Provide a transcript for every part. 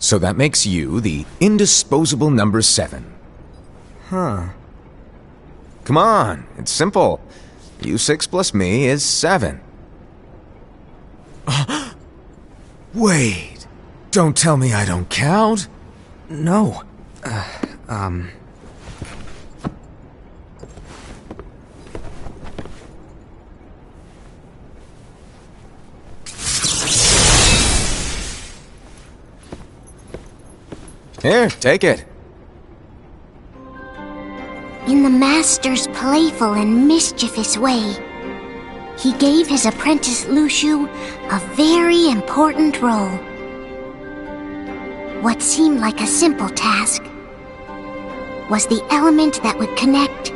So that makes you the indisposable number 7. Huh. Come on, it's simple. U6 plus me is 7. Wait, don't tell me I don't count? No. Here, take it. In the Master's playful and mischievous way, he gave his apprentice Luxu a very important role. What seemed like a simple task was the element that would connect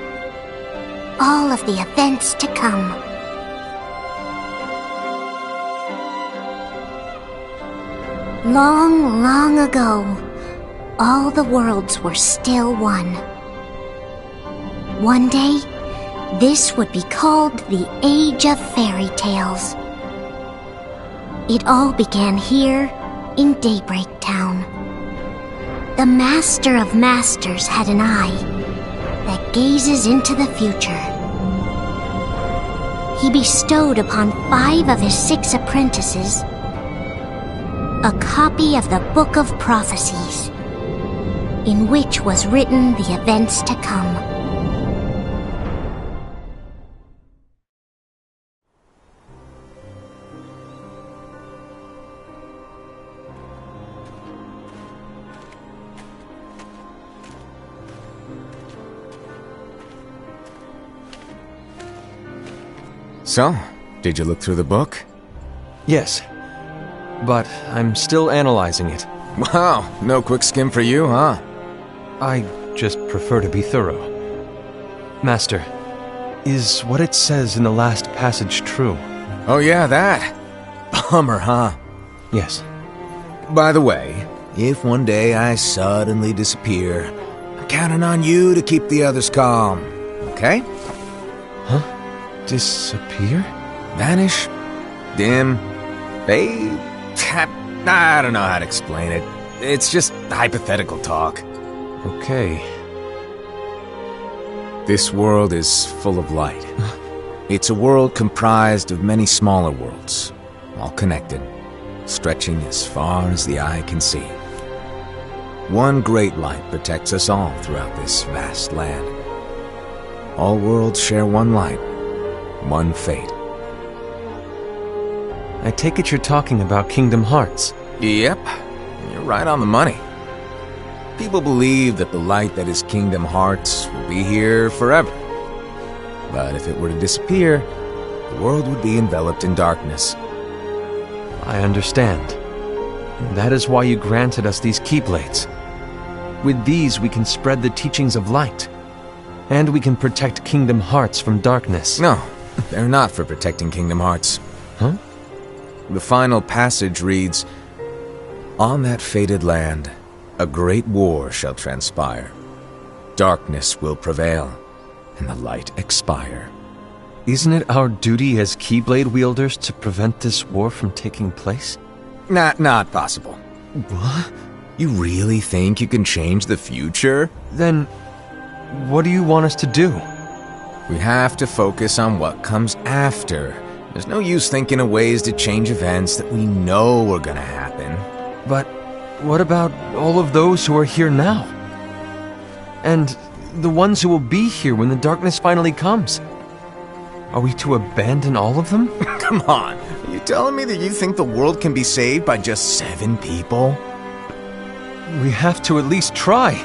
all of the events to come. Long, long ago, all the worlds were still one. One day, this would be called the Age of Fairy Tales. It all began here in Daybreak Town. The Master of Masters had an eye that gazes into the future. He bestowed upon 5 of his 6 apprentices a copy of the Book of Prophecies, in which was written the events to come. So, did you look through the book? Yes. But I'm still analyzing it. Wow, no quick skim for you, huh? I just prefer to be thorough. Master, is what it says in the last passage true? Oh yeah, that. Bummer, huh? Yes. By the way, if one day I suddenly disappear, I'm counting on you to keep the others calm, okay? Huh? Disappear? Vanish? Dim? Fade? I don't know how to explain it. It's just hypothetical talk. Okay. This world is full of light. It's a world comprised of many smaller worlds, all connected, stretching as far as the eye can see. One great light protects us all throughout this vast land. All worlds share one light, one fate. I take it you're talking about Kingdom Hearts. Yep, you're right on the money. People believe that the light that is Kingdom Hearts will be here forever. But if it were to disappear, the world would be enveloped in darkness. I understand. That is why you granted us these Keyblades. With these we can spread the teachings of light. And we can protect Kingdom Hearts from darkness. No, they're not for protecting Kingdom Hearts. Huh? The final passage reads, "On that fated land, a great war shall transpire. Darkness will prevail, and the light expire." Isn't it our duty as Keyblade wielders to prevent this war from taking place? Not possible. What? You really think you can change the future? Then, what do you want us to do? We have to focus on what comes after. There's no use thinking of ways to change events that we know are gonna happen. But what about all of those who are here now? And the ones who will be here when the darkness finally comes? Are we to abandon all of them? Come on, are you telling me that you think the world can be saved by just 7 people? We have to at least try.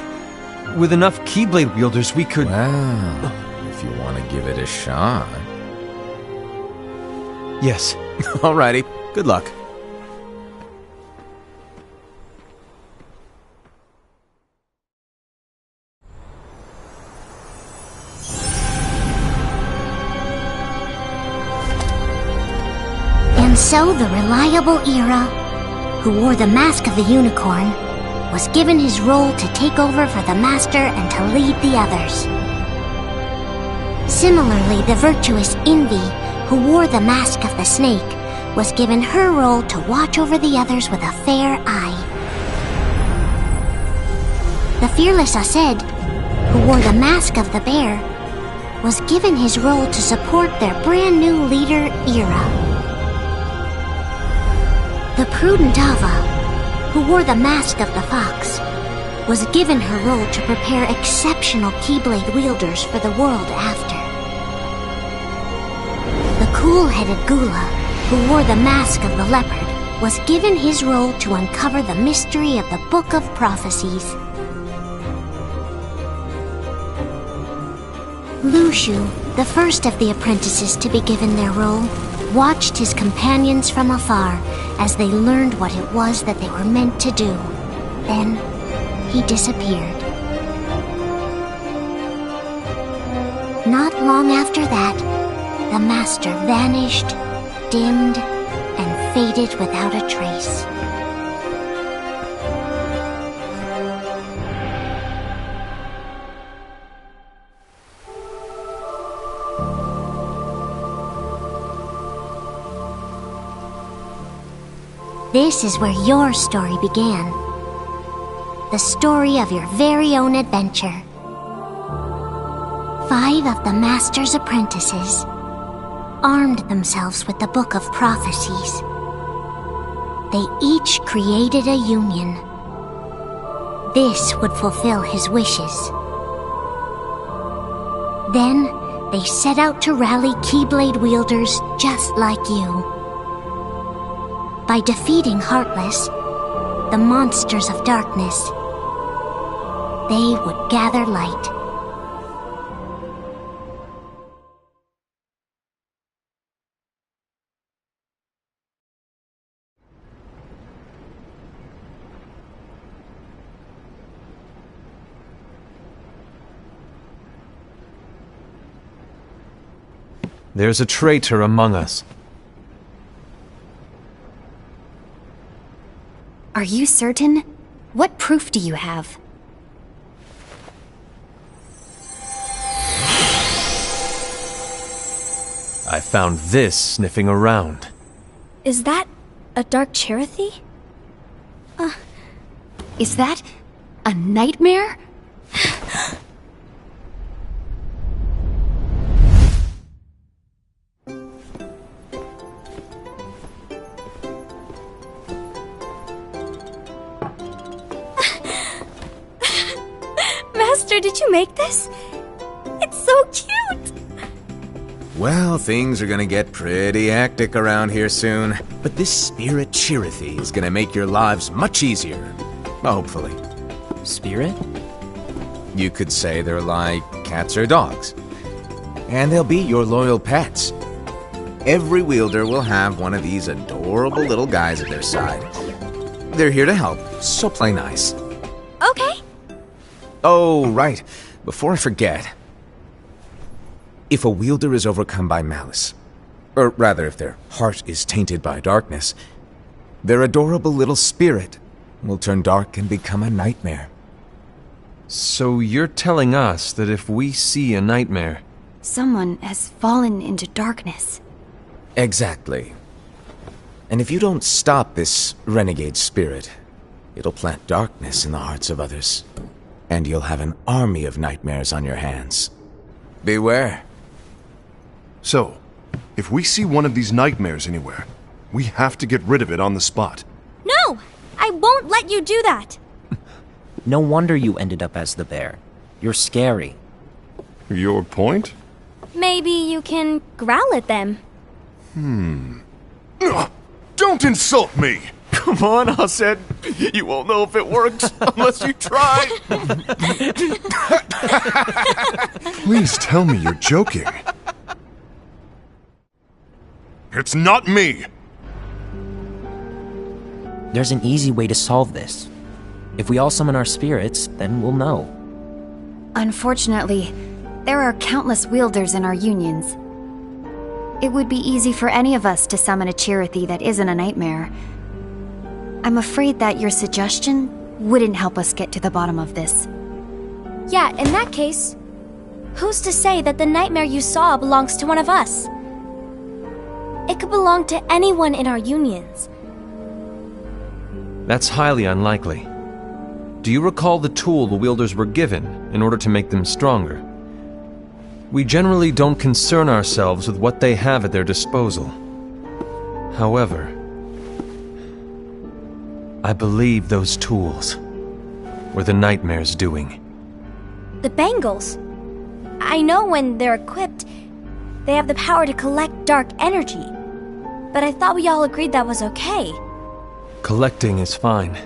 With enough Keyblade wielders, we could... Well, if you want to give it a shot. Yes. Alrighty, good luck. And so the reliable Era, who wore the mask of the unicorn, was given his role to take over for the Master and to lead the others. Similarly, the virtuous Envy, who wore the mask of the snake, was given her role to watch over the others with a fair eye. The fearless Aced, who wore the mask of the bear, was given his role to support their brand new leader, Ira. The prudent Ava, who wore the mask of the fox, was given her role to prepare exceptional Keyblade wielders for the world after. The cool-headed Gula, who wore the mask of the leopard, was given his role to uncover the mystery of the Book of Prophecies. Lushu, the first of the apprentices to be given their role, watched his companions from afar as they learned what it was that they were meant to do. Then, he disappeared. Not long after that, the master vanished, dimmed, and faded without a trace. This is where your story began. The story of your very own adventure. 5 of the Master's apprentices armed themselves with the Book of Prophecies. They each created a union. This would fulfill his wishes. Then, they set out to rally Keyblade wielders just like you. By defeating Heartless, the monsters of darkness, they would gather light. There's a traitor among us. Are you certain? What proof do you have? I found this sniffing around. Is that a Dark Chirithy? Is that a nightmare? Master, did you make this? It's so cute! Well, things are gonna get pretty hectic around here soon. But this Spirit Chirithy is gonna make your lives much easier. Hopefully. Spirit? You could say they're like cats or dogs. And they'll be your loyal pets. Every wielder will have one of these adorable little guys at their side. They're here to help, so play nice. Okay. Oh, right. Before I forget. If a wielder is overcome by malice, or rather if their heart is tainted by darkness, their adorable little spirit will turn dark and become a nightmare. So you're telling us that if we see a nightmare... Someone has fallen into darkness. Exactly. And if you don't stop this renegade spirit, it'll plant darkness in the hearts of others. And you'll have an army of nightmares on your hands. Beware. So, if we see one of these nightmares anywhere, we have to get rid of it on the spot. No! I won't let you do that! No wonder you ended up as the bear. You're scary. Your point? Maybe you can growl at them. Ugh, don't insult me! Come on, Aced. You won't know if it works unless you try. Please tell me you're joking. It's not me! There's an easy way to solve this. If we all summon our spirits, then we'll know. Unfortunately, there are countless wielders in our unions. It would be easy for any of us to summon a Chirithy that isn't a nightmare. I'm afraid that your suggestion wouldn't help us get to the bottom of this. Yeah, in that case, who's to say that the nightmare you saw belongs to one of us? It could belong to anyone in our unions. That's highly unlikely. do you recall the tool the wielders were given in order to make them stronger? We generally don't concern ourselves with what they have at their disposal. However, I believe those tools were the Nightmare's doing. The bangles. I know when they're equipped, they have the power to collect dark energy. But I thought we all agreed that was okay. Collecting is fine,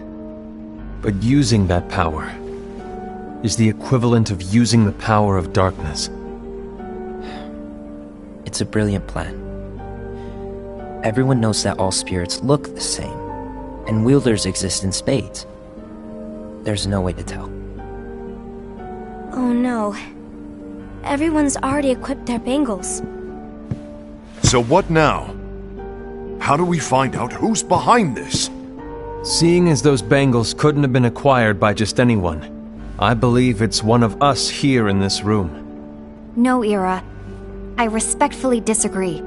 but using that power is the equivalent of using the power of darkness. It's a brilliant plan. Everyone knows that all spirits look the same, and wielders exist in spades. There's no way to tell. Oh no. Everyone's already equipped their bangles. So what now? How do we find out who's behind this? Seeing as those bangles couldn't have been acquired by just anyone, I believe it's one of us here in this room. No, Ira. I respectfully disagree.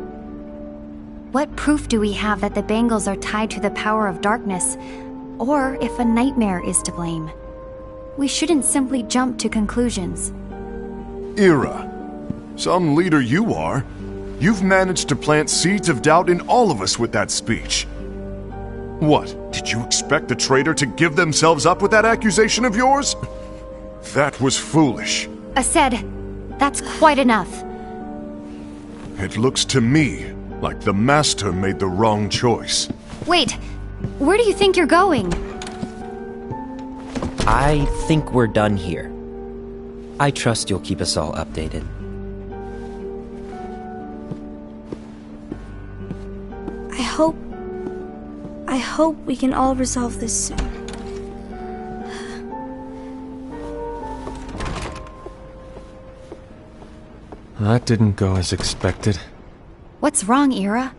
What proof do we have that the bangles are tied to the power of darkness, or if a nightmare is to blame? We shouldn't simply jump to conclusions. Ira, some leader you are. You've managed to plant seeds of doubt in all of us with that speech. What, did you expect the traitor to give themselves up with that accusation of yours? That was foolish. Aced, that's quite enough. It looks to me like the Master made the wrong choice. Wait, where do you think you're going? I think we're done here. I trust you'll keep us all updated. I hope we can all resolve this soon. That didn't go as expected. What's wrong, Ira?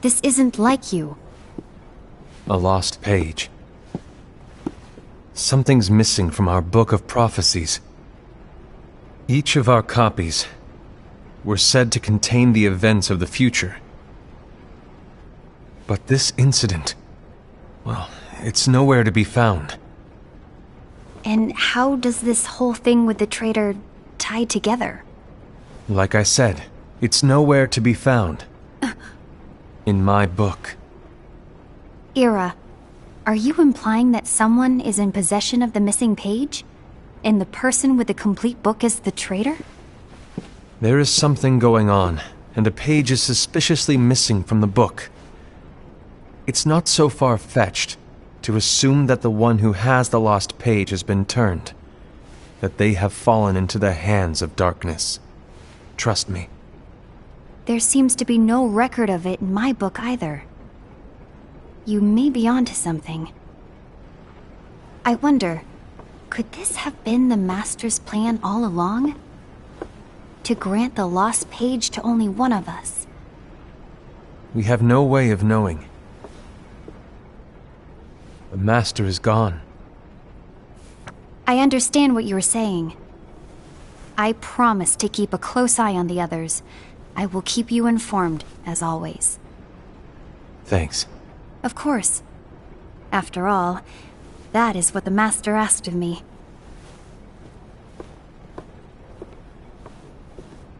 This isn't like you. A lost page. Something's missing from our book of prophecies. Each of our copies were said to contain the events of the future. But this incident, well, it's nowhere to be found. And how does this whole thing with the traitor tie together? Like I said, it's nowhere to be found. In my book. Ira, are you implying that someone is in possession of the missing page? And the person with the complete book is the traitor? There is something going on, and a page is suspiciously missing from the book. It's not so far-fetched to assume that the one who has the lost page has been turned, that they have fallen into the hands of darkness. Trust me. There seems to be no record of it in my book either. You may be onto something. I wonder, could this have been the Master's plan all along? To grant the lost page to only one of us? We have no way of knowing. The Master is gone. I understand what you were saying. I promise to keep a close eye on the others. I will keep you informed, as always. Thanks. Of course. After all, that is what the Master asked of me.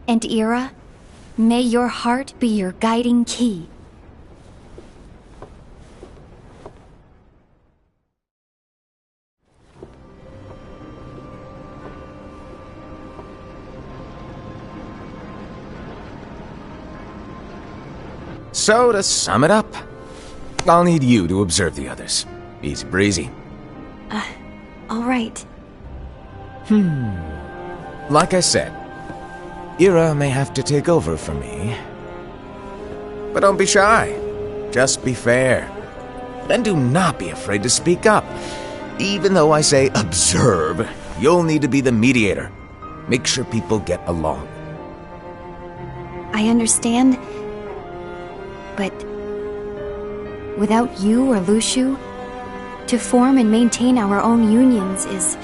And Ira, may your heart be your guiding key. So, to sum it up, I'll need you to observe the others. Easy breezy. All right. Like I said, Ira may have to take over for me. But don't be shy. Just be fair. And do not be afraid to speak up. Even though I say observe, you'll need to be the mediator. Make sure people get along. I understand. But without you or Luxu, to form and maintain our own unions is...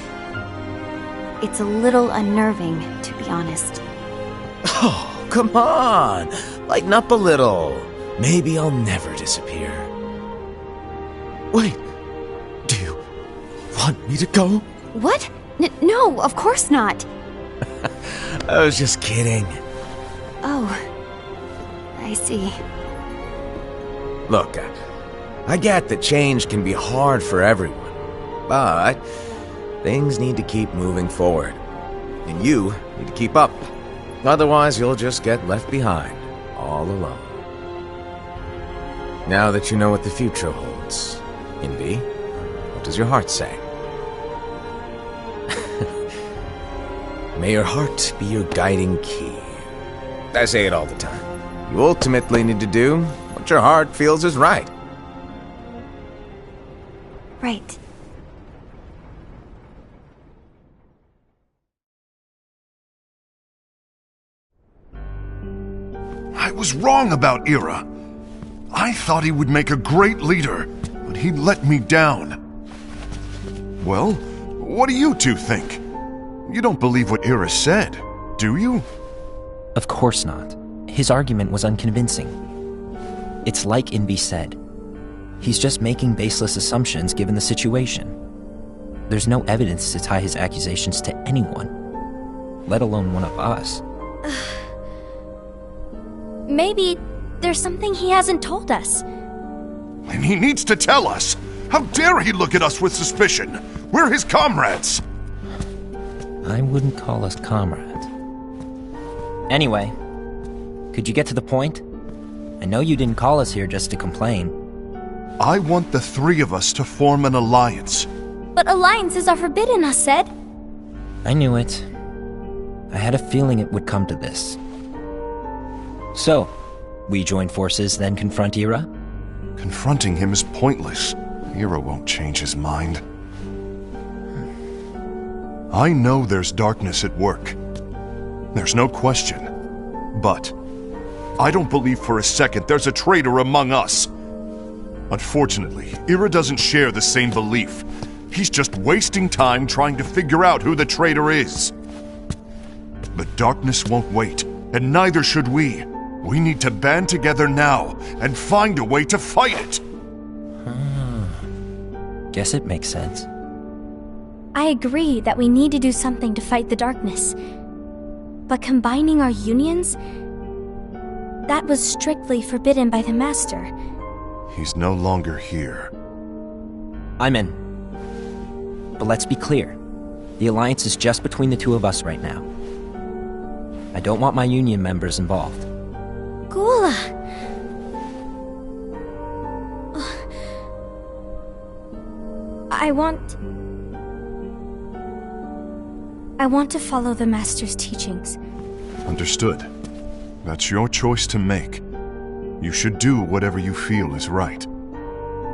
it's a little unnerving, to be honest. Oh, come on! Lighten up a little. Maybe I'll never disappear. Wait, do you want me to go? What? No, of course not. I was just kidding. Oh, I see. Look, I get that change can be hard for everyone, but things need to keep moving forward. And you need to keep up. Otherwise, you'll just get left behind, all alone. Now that you know what the future holds, Envy, what does your heart say? May your heart be your guiding key. I say it all the time. You ultimately need to do what your heart feels is right. Right. I was wrong about Ira. I thought he would make a great leader, but he let me down. Well, what do you two think? You don't believe what Ira said, do you? Of course not. His argument was unconvincing. It's like Envy said. He's just making baseless assumptions given the situation. There's no evidence to tie his accusations to anyone, let alone one of us. Maybe there's something he hasn't told us. And he needs to tell us. How dare he look at us with suspicion? We're his comrades. I wouldn't call us comrades. Anyway, could you get to the point? I know you didn't call us here just to complain. I want the three of us to form an alliance. But alliances are forbidden, us said. I knew it. I had a feeling it would come to this. So, we join forces, then confront Ira? Confronting him is pointless. Ira won't change his mind. I know there's darkness at work. There's no question. But I don't believe for a second there's a traitor among us. Unfortunately, Ira doesn't share the same belief. He's just wasting time trying to figure out who the traitor is. But darkness won't wait, and neither should we. We need to band together now and find a way to fight it. Guess it makes sense. I agree that we need to do something to fight the darkness. But combining our unions? That was strictly forbidden by the Master. He's no longer here. I'm in. But let's be clear. The alliance is just between the two of us right now. I don't want my union members involved. Gula! I want to follow the Master's teachings. Understood. That's your choice to make. You should do whatever you feel is right.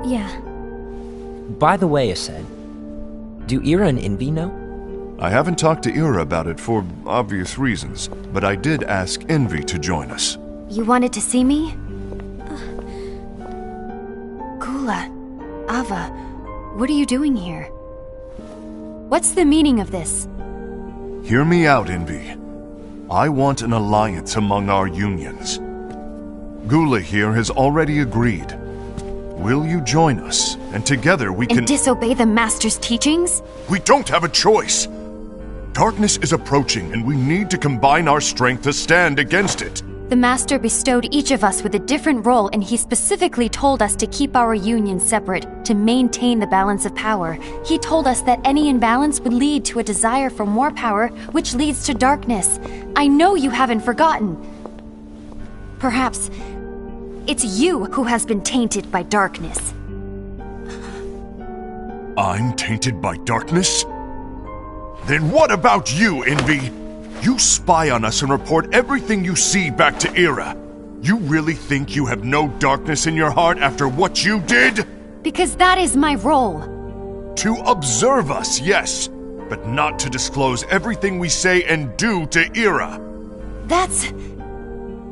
Yeah. By the way, Aced, do Ira and Envy know? I haven't talked to Ira about it for obvious reasons, but I did ask Envy to join us. You wanted to see me? Gula, Ava, what are you doing here? What's the meaning of this? Hear me out, Envy. I want an alliance among our unions. Gula here has already agreed. Will you join us, and together we can— And disobey the Master's teachings? We don't have a choice! Darkness is approaching, and we need to combine our strength to stand against it. The Master bestowed each of us with a different role, and he specifically told us to keep our union separate, to maintain the balance of power. He told us that any imbalance would lead to a desire for more power, which leads to darkness. I know you haven't forgotten. Perhaps it's you who has been tainted by darkness. I'm tainted by darkness? Then what about you, Envy? You spy on us and report everything you see back to Ira. You really think you have no darkness in your heart after what you did? Because that is my role. To observe us, yes, but not to disclose everything we say and do to Ira. That's...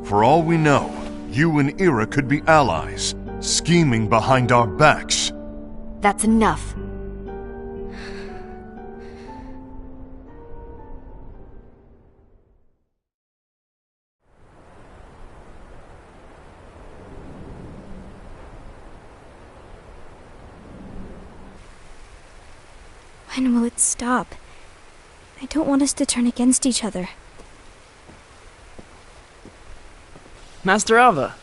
For all we know, you and Ira could be allies, scheming behind our backs. That's enough. When will it stop? I don't want us to turn against each other. Master Alva.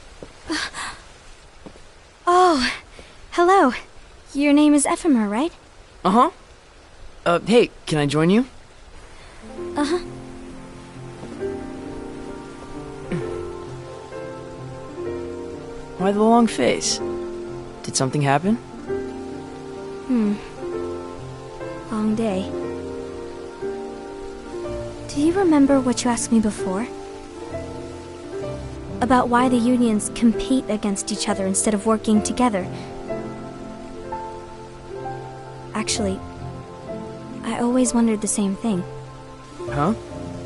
Oh, hello. Your name is Ephemer, right? Uh-huh. Hey, can I join you? Uh-huh. Why the long face? Did something happen? Long day. Do you remember what you asked me before? About why the unions compete against each other instead of working together. Actually, I always wondered the same thing. Huh?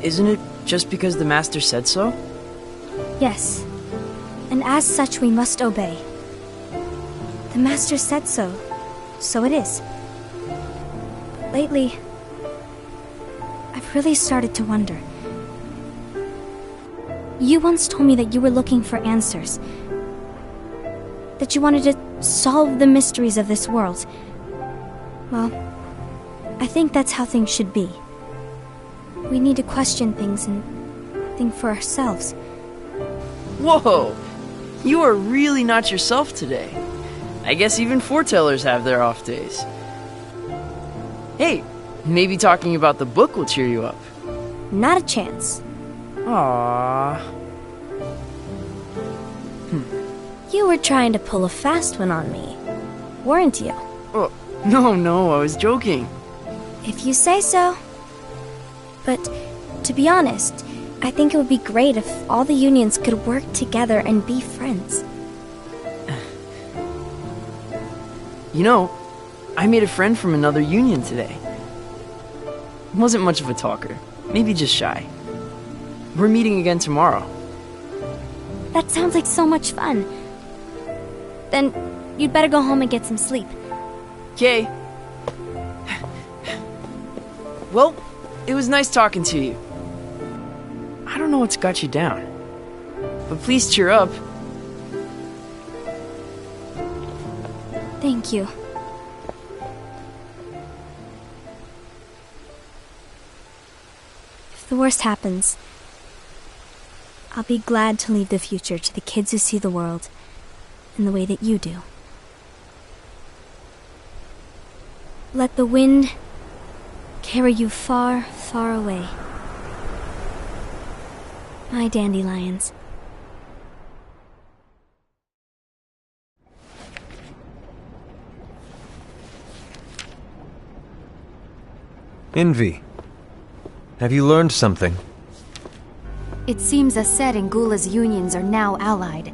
Isn't it just because the Master said so? Yes, and as such we must obey. The Master said so, so it is. But lately, I've really started to wonder. You once told me that you were looking for answers. That you wanted to solve the mysteries of this world. Well, I think that's how things should be. We need to question things and think for ourselves. Whoa! You are really not yourself today. I guess even foretellers have their off days. Hey, maybe talking about the book will cheer you up. Not a chance. Aww. You were trying to pull a fast one on me, weren't you? Oh, no, I was joking. If you say so. But, to be honest, I think it would be great if all the unions could work together and be friends. You know, I made a friend from another union today. Wasn't much of a talker, maybe just shy. We're meeting again tomorrow. That sounds like so much fun. Then, you'd better go home and get some sleep. Okay. Well, it was nice talking to you. I don't know what's got you down, but please cheer up. Thank you. If the worst happens, I'll be glad to leave the future to the kids who see the world in the way that you do. Let the wind carry you far, far away. My dandelions. Envy. Have you learned something? It seems Aced and Gula's unions are now allied.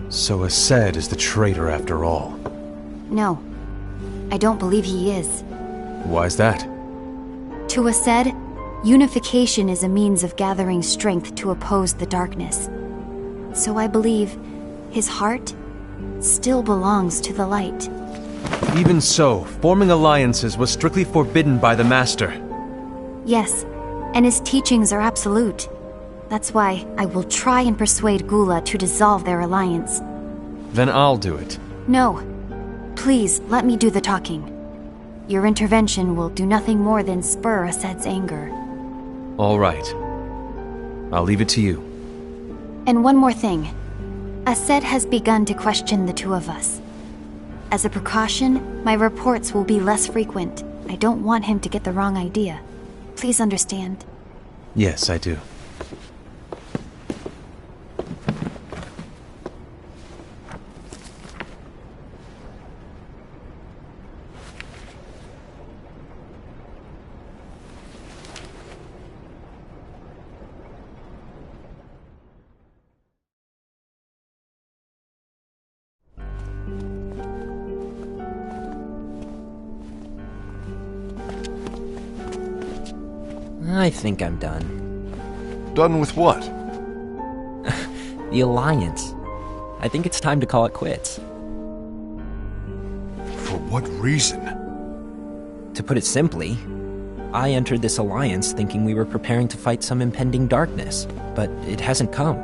So Aced is the traitor after all. No, I don't believe he is. Why's that? To Aced, unification is a means of gathering strength to oppose the darkness. So I believe his heart still belongs to the light. Even so, forming alliances was strictly forbidden by the Master. Yes, and his teachings are absolute. That's why I will try and persuade Gula to dissolve their alliance. Then I'll do it. No. Please, let me do the talking. Your intervention will do nothing more than spur Aced's anger. All right. I'll leave it to you. And one more thing. Aced has begun to question the two of us. As a precaution, my reports will be less frequent. I don't want him to get the wrong idea. Please understand. Yes, I do. I think I'm done. Done with what? The Alliance. I think it's time to call it quits. For what reason? To put it simply, I entered this alliance thinking we were preparing to fight some impending darkness, but it hasn't come.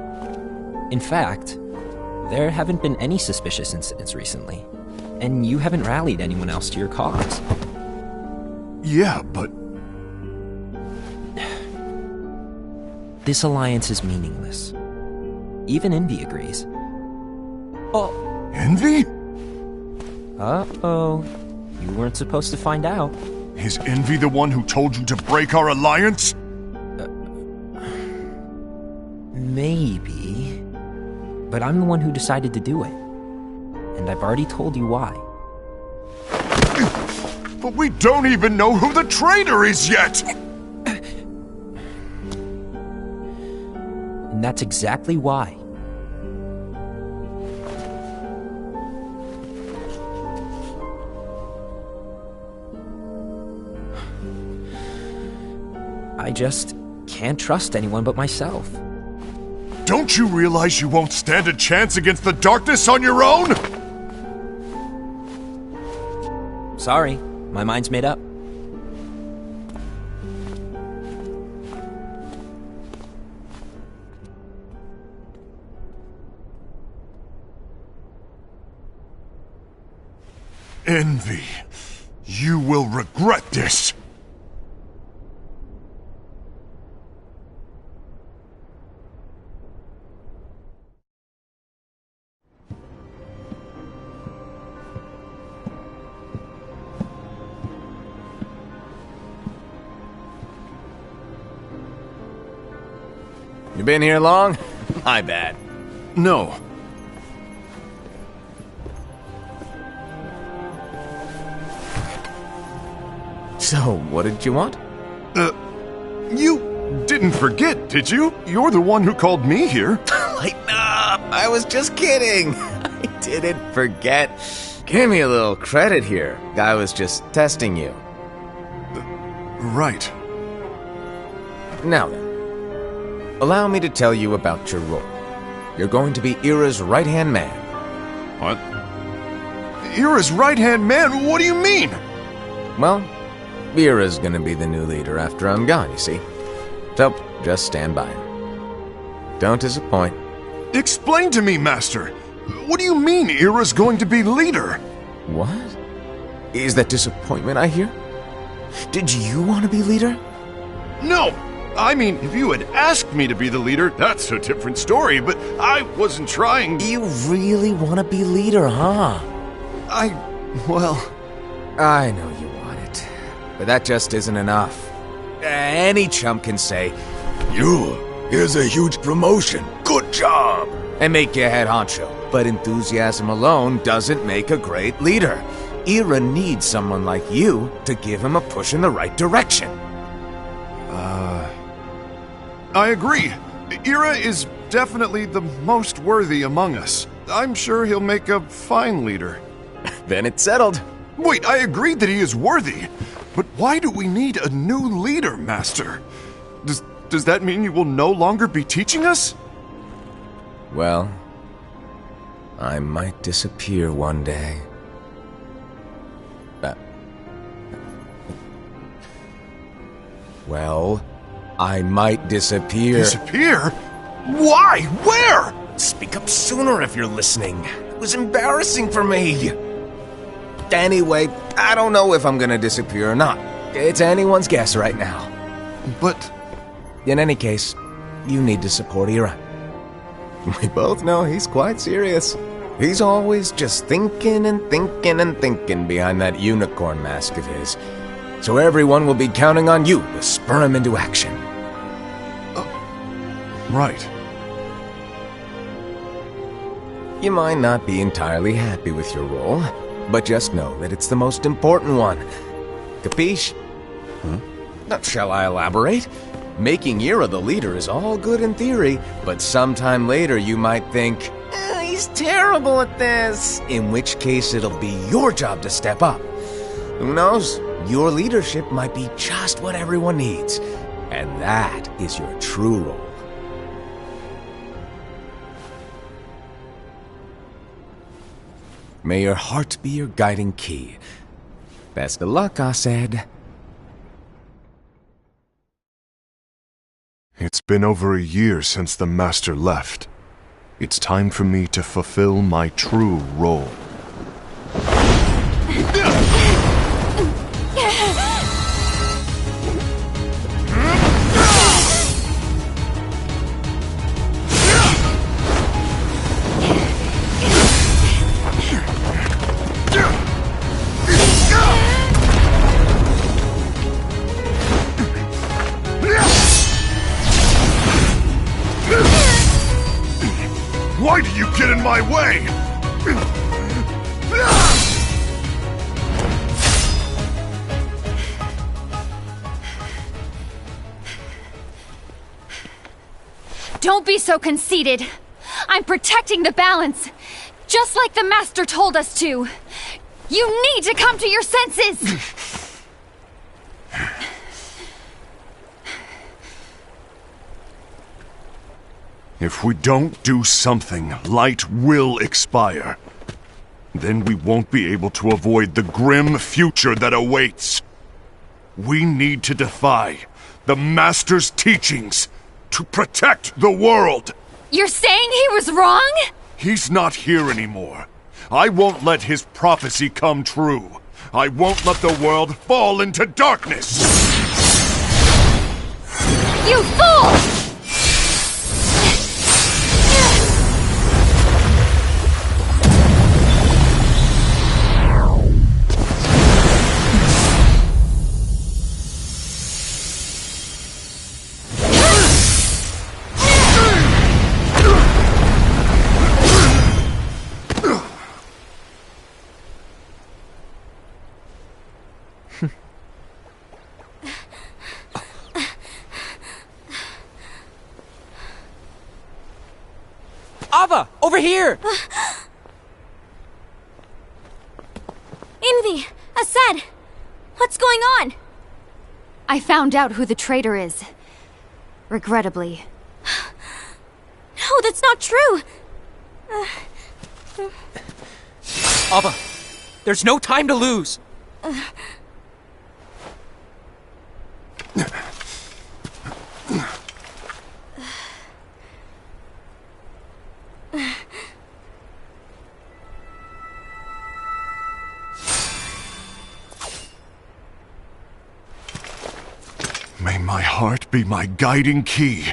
In fact, there haven't been any suspicious incidents recently, and you haven't rallied anyone else to your cause. Yeah, but... This alliance is meaningless. Even Envy agrees. Oh. Envy? Uh-oh. You weren't supposed to find out. Is Envy the one who told you to break our alliance? Maybe. But I'm the one who decided to do it. And I've already told you why. But we don't even know who the traitor is yet! And that's exactly why. I just can't trust anyone but myself. Don't you realize you won't stand a chance against the darkness on your own? Sorry, my mind's made up. Envy, you will regret this. You been here long? My bad. No. So, what did you want? You didn't forget, did you? You're the one who called me here. Lighten up! I was just kidding! I didn't forget. Give me a little credit here. I was just testing you. Right. Now then, allow me to tell you about your role. You're going to be Ira's right-hand man. What? Ira's right-hand man? What do you mean? Well, Ira's gonna be the new leader after I'm gone, you see. So, just stand by him. Don't disappoint. Explain to me, Master. What do you mean Ira's going to be leader? What? Is that disappointment I hear? Did you want to be leader? No! I mean, if you had asked me to be the leader, that's a different story, but I wasn't trying... You really want to be leader, huh? Well... I know you want it, but that just isn't enough. Any chump can say, here's a huge promotion, good job, and make you head honcho. But enthusiasm alone doesn't make a great leader. Ira needs someone like you to give him a push in the right direction. I agree. Ira is definitely the most worthy among us. I'm sure he'll make a fine leader. Then it's settled. Wait, I agree that he is worthy. But why do we need a new leader, Master? Does that mean you will no longer be teaching us? Well, I might disappear one day. Well, I might disappear. Disappear? Why? Where? Speak up sooner if you're listening. It was embarrassing for me. Anyway, I don't know if I'm gonna disappear or not. It's anyone's guess right now. But... In any case, you need to support Ira. We both know he's quite serious. He's always just thinking and thinking and thinking behind that unicorn mask of his. So everyone will be counting on you to spur him into action. Right. You might not be entirely happy with your role, but just know that it's the most important one. Capiche? Shall I elaborate? Making Ira the leader is all good in theory, but sometime later you might think, he's terrible at this, in which case it'll be your job to step up. Who knows? Your leadership might be just what everyone needs, and that is your true role. May your heart be your guiding key. Best of luck, Asaid. It's been over a year since the Master left. It's time for me to fulfill my true role. Why do you get in my way? Don't be so conceited. I'm protecting the balance, just like the Master told us to. You need to come to your senses! If we don't do something, light will expire. Then we won't be able to avoid the grim future that awaits. We need to defy the Master's teachings to protect the world. You're saying he was wrong? He's not here anymore. I won't let his prophecy come true. I won't let the world fall into darkness. You fool! Ava! Over here! Envy! Aced! What's going on? I found out who the traitor is. Regrettably. No, that's not true! Ava! There's no time to lose! May my heart be my guiding key.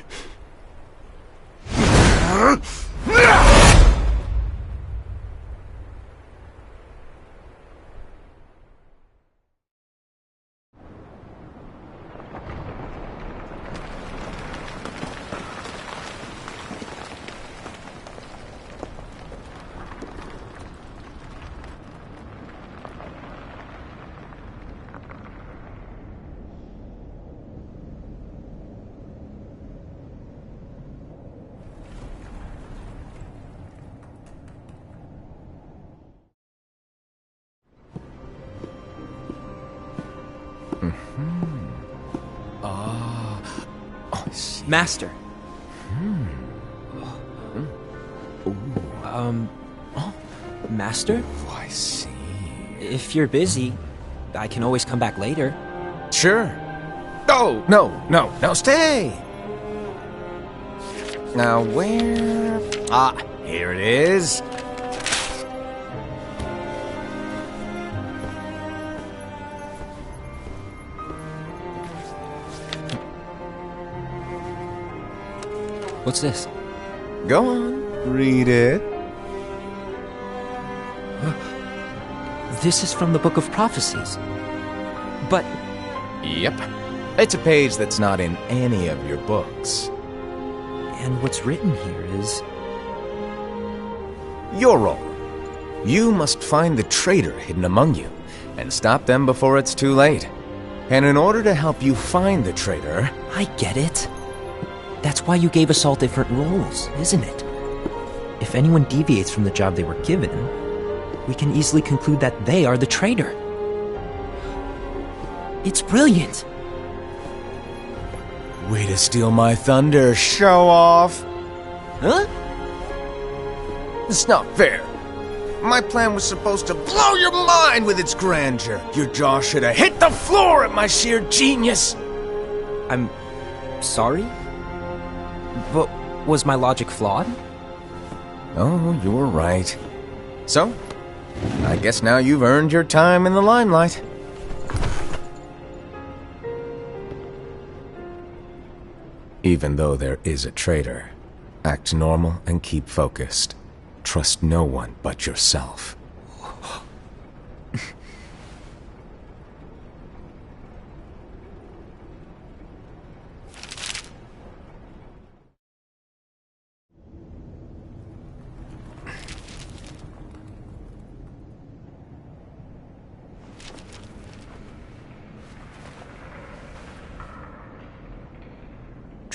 Master. Master? Oh, I see. If you're busy, I can always come back later. Sure. Oh, no, stay! Now, where... Ah, here it is. What's this? Go on, read it. This is from the Book of Prophecies. But Yep. It's a page that's not in any of your books. and what's written here is... Your role. You must find the traitor hidden among you, and stop them before it's too late. And in order to help you find the traitor... I get it. That's why you gave us all different roles, isn't it? If anyone deviates from the job they were given, we can easily conclude that they are the traitor. It's brilliant. Way to steal my thunder, show off! Huh? It's not fair. My plan was supposed to blow your mind with its grandeur. Your jaw should have hit the floor at my sheer genius. I'm sorry? But was my logic flawed? Oh, you were right. So, I guess now you've earned your time in the limelight. Even though there is a traitor, act normal and keep focused. Trust no one but yourself.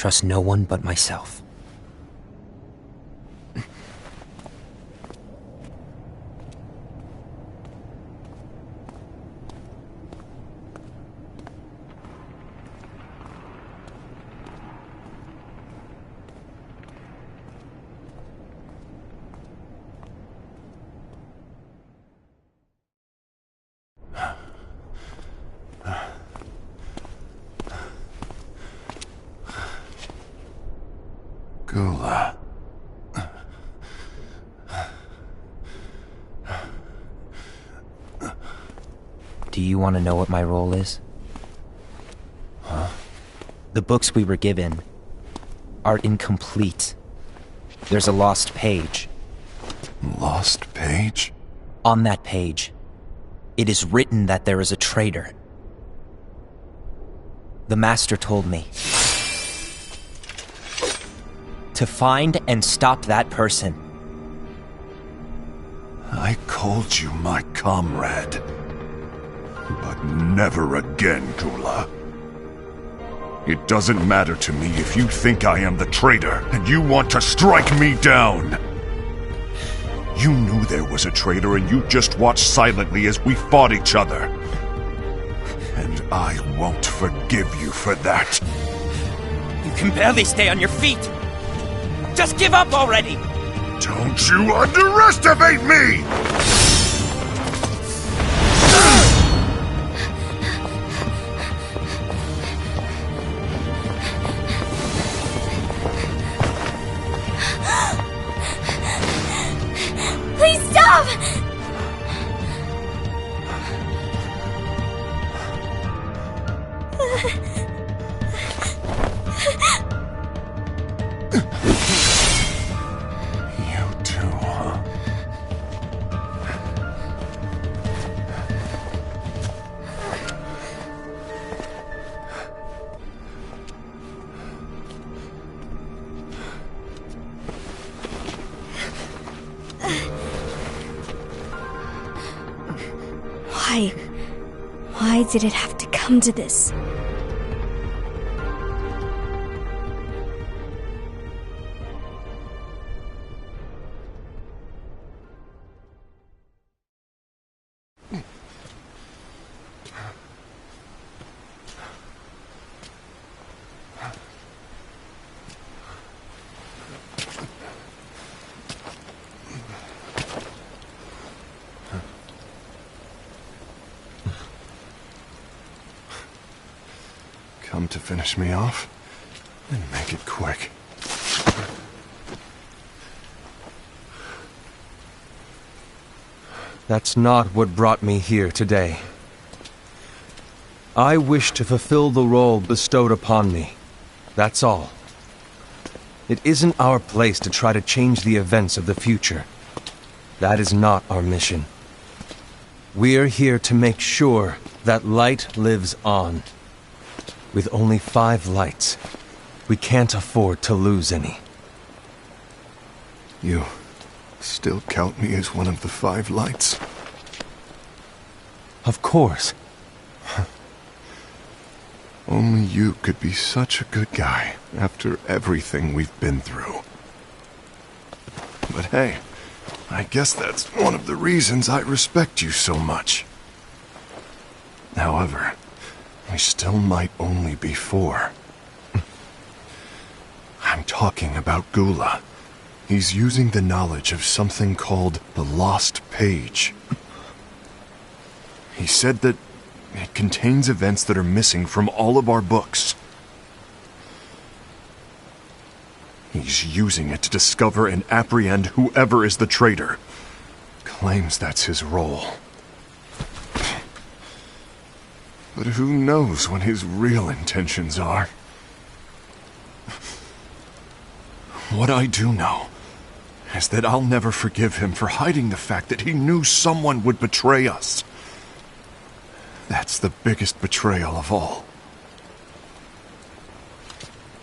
trust no one but myself. Gula. Do you want to know what my role is? Huh? The books we were given are incomplete. There's a lost page. Lost page? On that page, it is written that there is a traitor. The Master told me to find and stop that person. I called you my comrade. But never again, Gula. It doesn't matter to me if you think I am the traitor and you want to strike me down. You knew there was a traitor and you just watched silently as we fought each other. And I won't forgive you for that. You can barely stay on your feet. Just give up already! Don't you underestimate me! Please stop! You too, huh? Why did it have to come to this? Come to finish me off? Then make it quick. That's not what brought me here today. I wish to fulfill the role bestowed upon me. That's all. It isn't our place to try to change the events of the future. That is not our mission. We're here to make sure that light lives on. With only 5 lights, we can't afford to lose any. You still count me as one of the 5 lights? Of course. Only you could be such a good guy after everything we've been through. But hey, I guess that's one of the reasons I respect you so much. However, we still might only be 4. I'm talking about Gula. He's using the knowledge of something called the Lost Page. He said that it contains events that are missing from all of our books. He's using it to discover and apprehend whoever is the traitor. Claims that's his role. But who knows what his real intentions are? What I do know is that I'll never forgive him for hiding the fact that he knew someone would betray us. That's the biggest betrayal of all.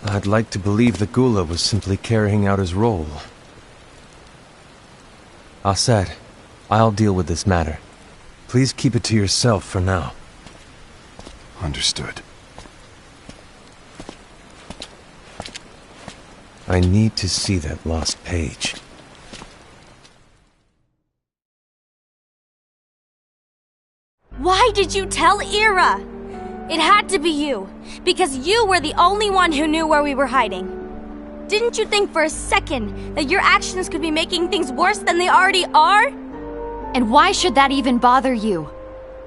I'd like to believe that Gula was simply carrying out his role. Aset, I'll deal with this matter. Please keep it to yourself for now. Understood. I need to see that lost page. Why did you tell Ira? It had to be you, because you were the only one who knew where we were hiding. Didn't you think for a second that your actions could be making things worse than they already are? And why should that even bother you?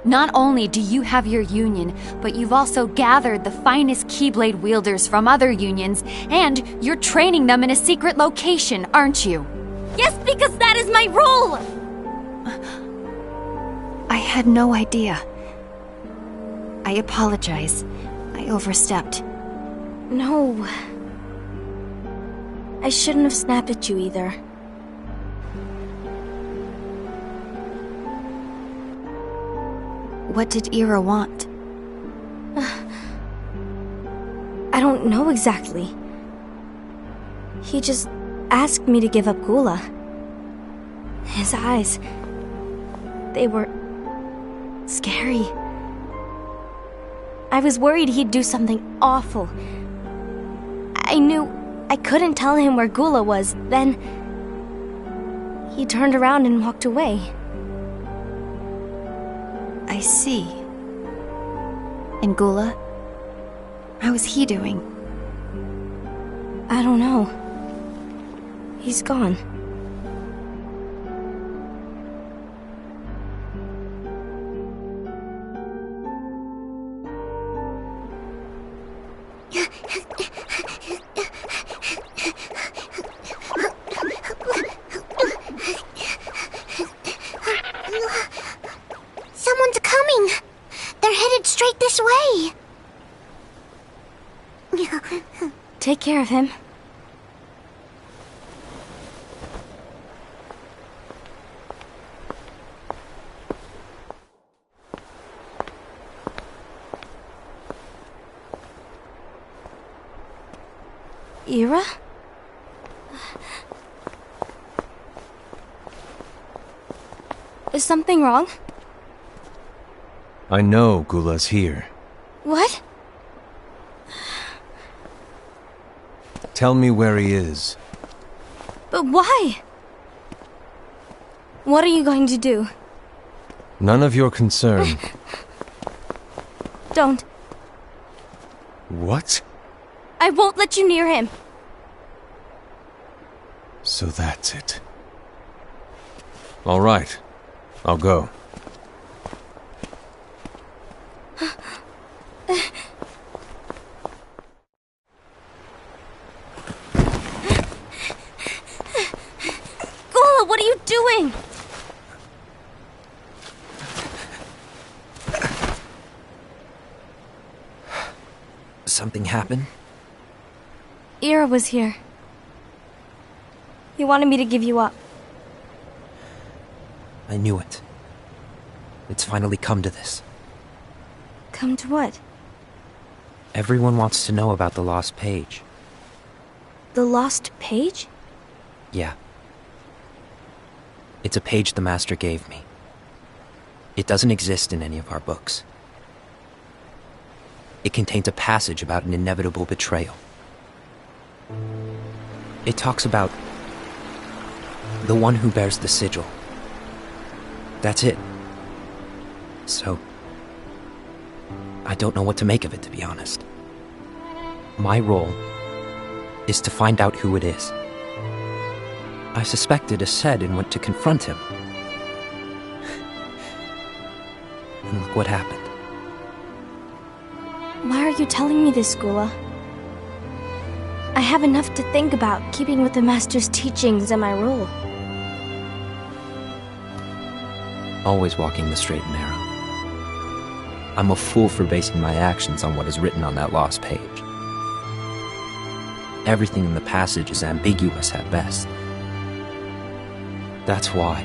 Not only do you have your union, but you've also gathered the finest Keyblade wielders from other unions, and you're training them in a secret location, aren't you? Yes, because that is my role! I had no idea. I apologize. I overstepped. No. I shouldn't have snapped at you either. What did Ira want? I don't know exactly. He just asked me to give up Gula. His eyes... they were... scary. I was worried he'd do something awful. I knew I couldn't tell him where Gula was. Then he turned around and walked away. I see. And Gula? How is he doing? I don't know. He's gone. Someone's coming! They're headed straight this way! Take care of him. Ira? Is something wrong? I know Gula's here. What? Tell me where he is. But why? What are you going to do? None of your concern. Don't. What? I won't let you near him. So that's it. All right. I'll go. Gula, what are you doing? Something happened? Ira was here. He wanted me to give you up. I knew it. It's finally come to this. Come to what? Everyone wants to know about the lost page. The lost page? Yeah. It's a page the Master gave me. It doesn't exist in any of our books. It contains a passage about an inevitable betrayal. It talks about the one who bears the sigil. That's it. So, I don't know what to make of it, to be honest. My role is to find out who it is. I suspected Aced and went to confront him. And look what happened. Why are you telling me this, Gula? I have enough to think about, keeping with the Master's teachings and my role. Always walking the straight and narrow. I'm a fool for basing my actions on what is written on that lost page. Everything in the passage is ambiguous at best. That's why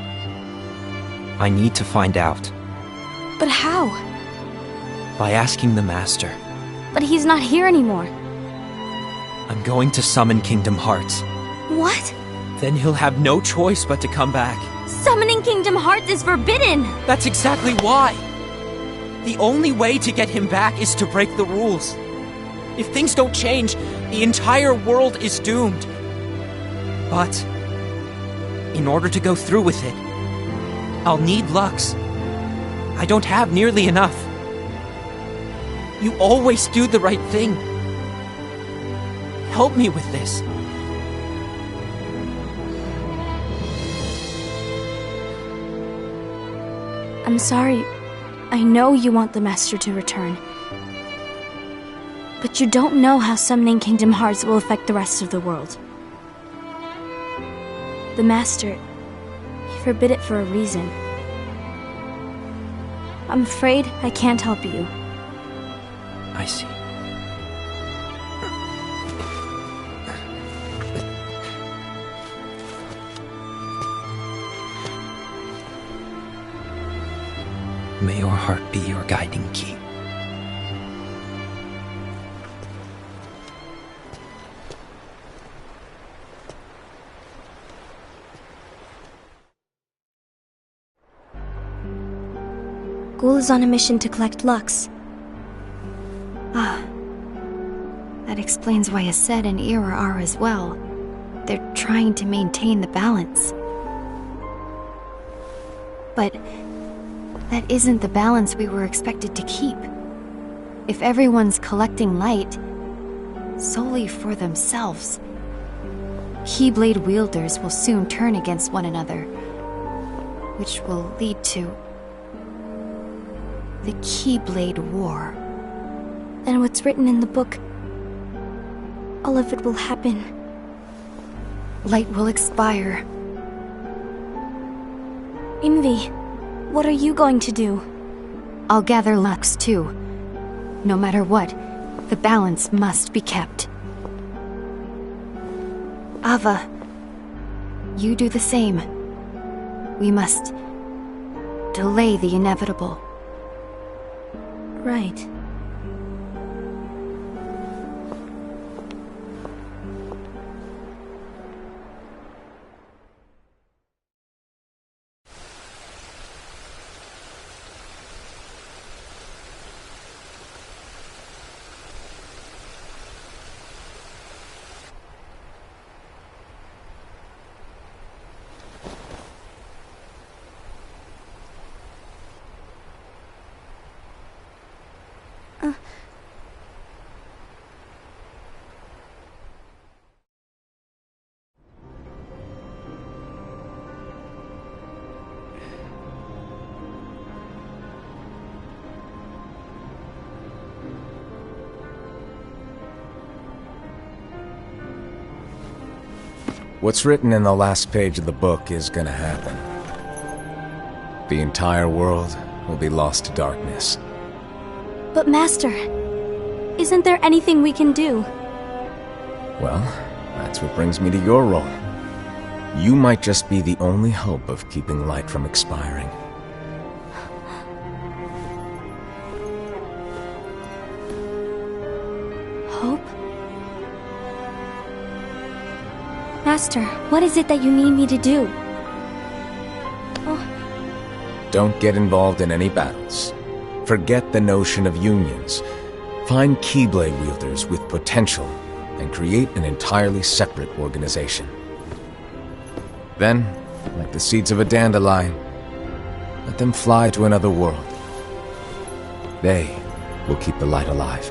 I need to find out. But how? By asking the Master. But he's not here anymore. I'm going to summon Kingdom Hearts. What? Then he'll have no choice but to come back. Summoning Kingdom Hearts is forbidden! That's exactly why! The only way to get him back is to break the rules. If things don't change, the entire world is doomed. But in order to go through with it, I'll need Lux. I don't have nearly enough. You always do the right thing. Help me with this. I'm sorry. I know you want the Master to return. But you don't know how summoning Kingdom Hearts will affect the rest of the world. The Master, he forbid it for a reason. I'm afraid I can't help you. I see. May your heart be your guiding key. Ghoul is on a mission to collect Lux. That explains why Aced and Ira are as well. They're trying to maintain the balance. But that isn't the balance we were expected to keep. If everyone's collecting light solely for themselves, Keyblade wielders will soon turn against one another, which will lead to the Keyblade War. Then what's written in the book, all of it will happen. Light will expire. Envy, what are you going to do? I'll gather Lux too. No matter what, the balance must be kept. Ava, you do the same. We must delay the inevitable. Right. What's written in the last page of the book is gonna happen. The entire world will be lost to darkness. But Master, isn't there anything we can do? Well, that's what brings me to your role. You might just be the only hope of keeping light from expiring. Hope? Master, what is it that you need me to do? Don't get involved in any battles. Forget the notion of unions. Find Keyblade wielders with potential and create an entirely separate organization. Then, like the seeds of a dandelion, let them fly to another world. They will keep the light alive.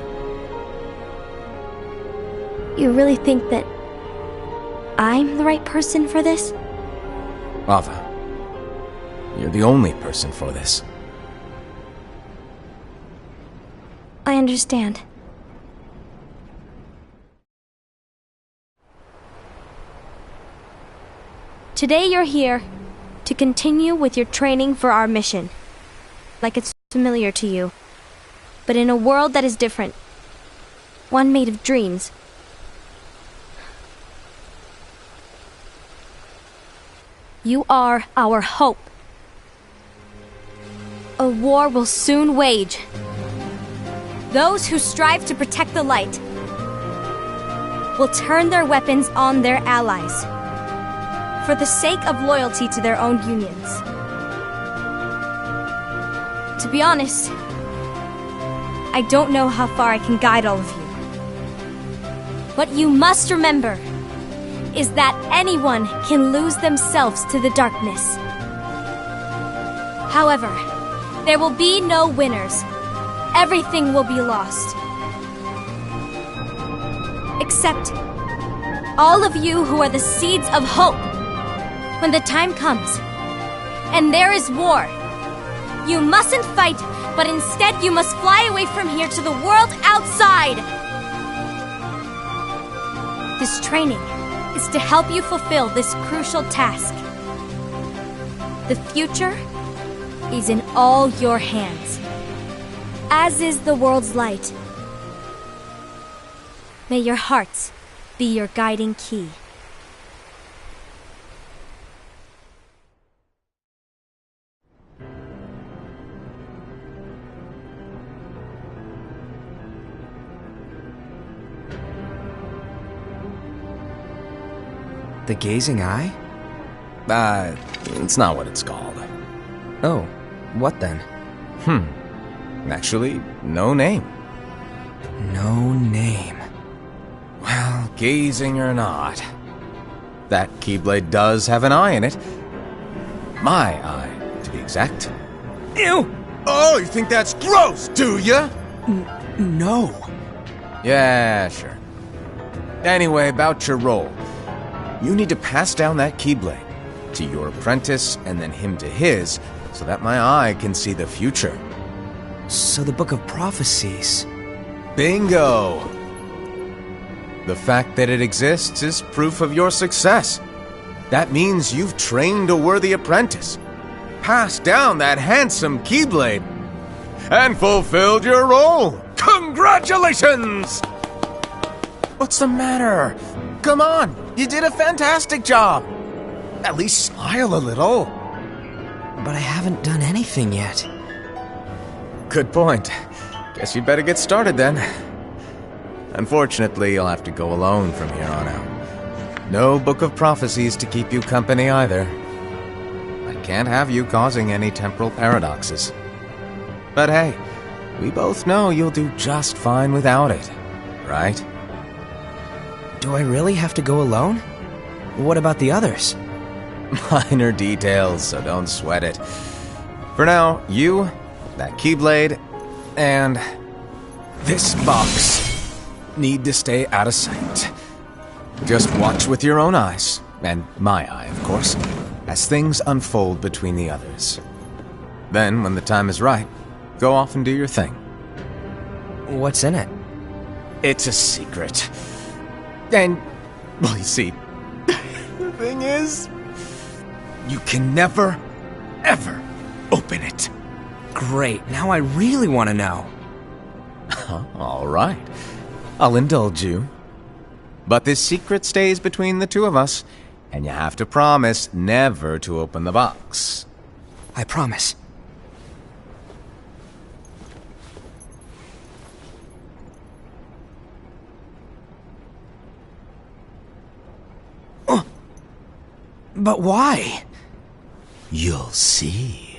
You really think that I'm the right person for this? Ava, you're the only person for this. I understand. Today you're here to continue with your training for our mission. Like it's familiar to you. But in a world that is different. One made of dreams. You are our hope. A war will soon wage. Those who strive to protect the light will turn their weapons on their allies for the sake of loyalty to their own unions. To be honest, I don't know how far I can guide all of you. What you must remember is that anyone can lose themselves to the darkness. However, there will be no winners. Everything will be lost. Except all of you who are the seeds of hope. When the time comes, and there is war, you mustn't fight, but instead you must fly away from here to the world outside. This training is to help you fulfill this crucial task. The future is in all your hands, as is the world's light. May your hearts be your guiding key. The Gazing Eye? It's not what it's called. Oh, what then? Actually, no name. No name. Well, gazing or not, that Keyblade does have an eye in it. My eye, to be exact. Ew! Oh, you think that's gross, do ya? No. Yeah, sure. Anyway, about your role. You need to pass down that Keyblade to your apprentice and then him to his, so that my eye can see the future. So the Book of Prophecies... Bingo! The fact that it exists is proof of your success. That means you've trained a worthy apprentice, passed down that handsome Keyblade, and fulfilled your role. Congratulations! What's the matter? Come on, you did a fantastic job. At least smile a little. But I haven't done anything yet. Good point. Guess you'd better get started then. Unfortunately, you'll have to go alone from here on out. No Book of Prophecies to keep you company either. I can't have you causing any temporal paradoxes. But hey, we both know you'll do just fine without it, right? Do I really have to go alone? What about the others? Minor details, so don't sweat it. For now, you, that Keyblade, and this box need to stay out of sight. Just watch with your own eyes, and my eye, of course, as things unfold between the others. Then, when the time is right, go off and do your thing. What's in it? It's a secret. And, well, you see, the thing is, you can never, ever open it. Great, now I really want to know. All right, I'll indulge you. But this secret stays between the two of us, and you have to promise never to open the box. I promise. But why? You'll see.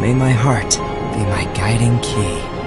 May my heart be my guiding key.